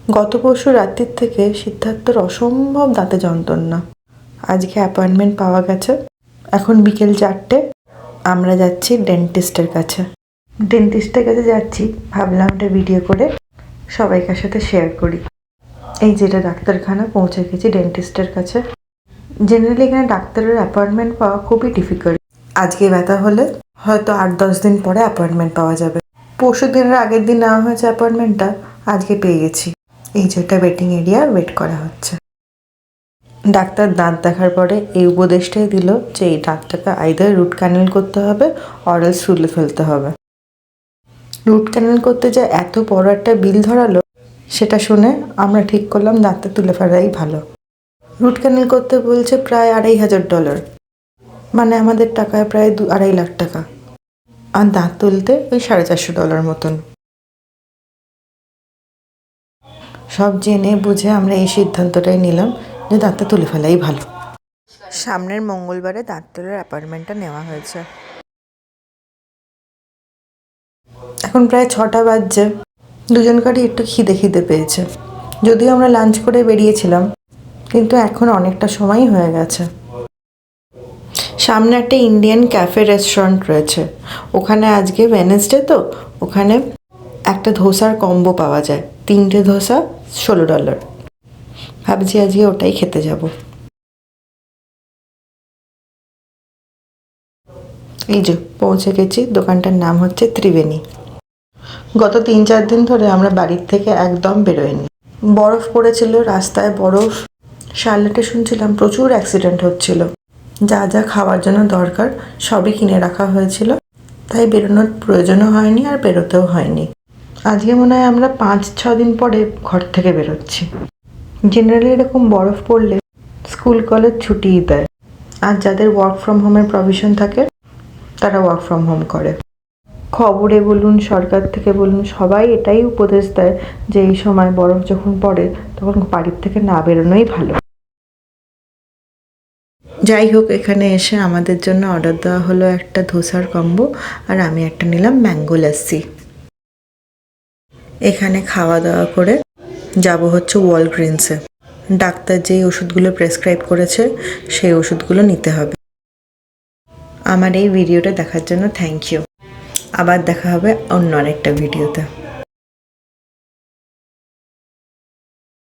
গত পরশু রাত্রির থেকে সিদ্ধার্থর অসম্ভব দাঁতে যন্ত্রণা। আজকে অ্যাপয়েন্টমেন্ট পাওয়া গেছে। এখন বিকেল 4টে। আমরা যাচ্ছি ডেন্টিস্টের কাছে। যাচ্ছি, ভাবলাম একটা ভিডিও করে সবাইকার সাথে শেয়ার করি। এই যেটা ডাক্তারখানা, পৌঁছে গেছি ডেন্টিস্টের কাছে। জেনারেলি এখানে ডাক্তারের অ্যাপয়েন্টমেন্ট পাওয়া খুবই ডিফিকাল্ট। আজকে ব্যথা হলে হয়তো 8-10 দিন পরে অ্যাপয়েন্টমেন্ট পাওয়া যাবে। পরশু দিনের আগের দিন নেওয়া হয়েছে অ্যাপয়েন্টমেন্টটা, আজকে পেয়ে গেছি। এই যেটা ওয়েটিং এরিয়া, ওয়েট করা হচ্ছে। ডাক্তার দাঁত দেখার পরে এই উপদেশটাই দিল যে এই দাঁতটাকে আইদার রুট ক্যানেল করতে হবে অরেলস তুলে ফেলতে হবে। রুট ক্যানেল করতে যা এত বড় একটা বিল ধরালো, সেটা শুনে আমরা ঠিক করলাম দাঁতটা তুলে ফেলাই ভালো। রুট ক্যানেল করতে বলছে প্রায় $2,500, মানে আমাদের টাকায় প্রায় 2-2.5 লাখ টাকা। আর দাঁত তুলতে ওই $450 মতন। সব জেনে বুঝে আমরা এই সিদ্ধান্তটাই নিলাম যে দাঁতটা তুলে ফেলাই ভালো। সামনের মঙ্গলবারে দাঁত তোলার অ্যাপয়েন্টমেন্টটা নেওয়া হয়েছে। এখন প্রায় 6টা বাজছে। দুজনকারই একটু খিদে পেয়েছে। যদিও আমরা লাঞ্চ করে বেরিয়েছিলাম, কিন্তু এখন অনেকটা সময়ই হয়ে গেছে। সামনে একটা ইন্ডিয়ান ক্যাফে রেস্টুরেন্ট রয়েছে। ওখানে আজকে ওয়েডনেসডে তো, ওখানে একটা ধোসার কম্বো পাওয়া যায়। 3টে ধোসা $16। ভাবছি আজকে ওটাই খেতে যাব। এই যে পৌঁছে গেছি। দোকানটার নাম হচ্ছে ত্রিবেণী। গত 3-4 দিন ধরে আমরা বাড়ির থেকে একদম বেরোইনি। বরফ পড়েছিল, রাস্তায় বরফ। শার্লেটে শুনছিলাম প্রচুর অ্যাক্সিডেন্ট হচ্ছিল। যা যা খাওয়ার জন্য দরকার সবই কিনে রাখা হয়েছিল, তাই বেরোনোর প্রয়োজনও হয়নি আর বেরোতেও হয়নি। আজকে মনে হয় আমরা 5-6 দিন পরে ঘর থেকে বেরোচ্ছি। জেনারেলি এরকম বরফ পড়লে স্কুল কলেজ ছুটিই দেয়, আর যাদের ওয়ার্ক ফ্রম হোমের প্রভিশন থাকে তারা ওয়ার্ক ফ্রম হোম করে। খবরে বলুন, সরকার থেকে বলুন, সবাই এটাই উপদেশ দেয় যে এই সময় বরফ যখন পড়ে তখন বাড়ির থেকে না বেরোনোই ভালো। যাই হোক, এখানে এসে আমাদের জন্য অর্ডার দেওয়া হলো একটা ধোসার কম্বো, আর আমি একটা নিলাম ম্যাঙ্গো লাস্সি। এখানে খাওয়া দাওয়া করে যাব হচ্ছে ওয়ালগ্রিনসে। ডাক্তার যেই ওষুধগুলো প্রেসক্রাইব করেছে সেই ওষুধগুলো নিতে হবে। আমার এই ভিডিওটা দেখার জন্য থ্যাংক ইউ। আবার দেখা হবে অন্য আরেকটা ভিডিওতে।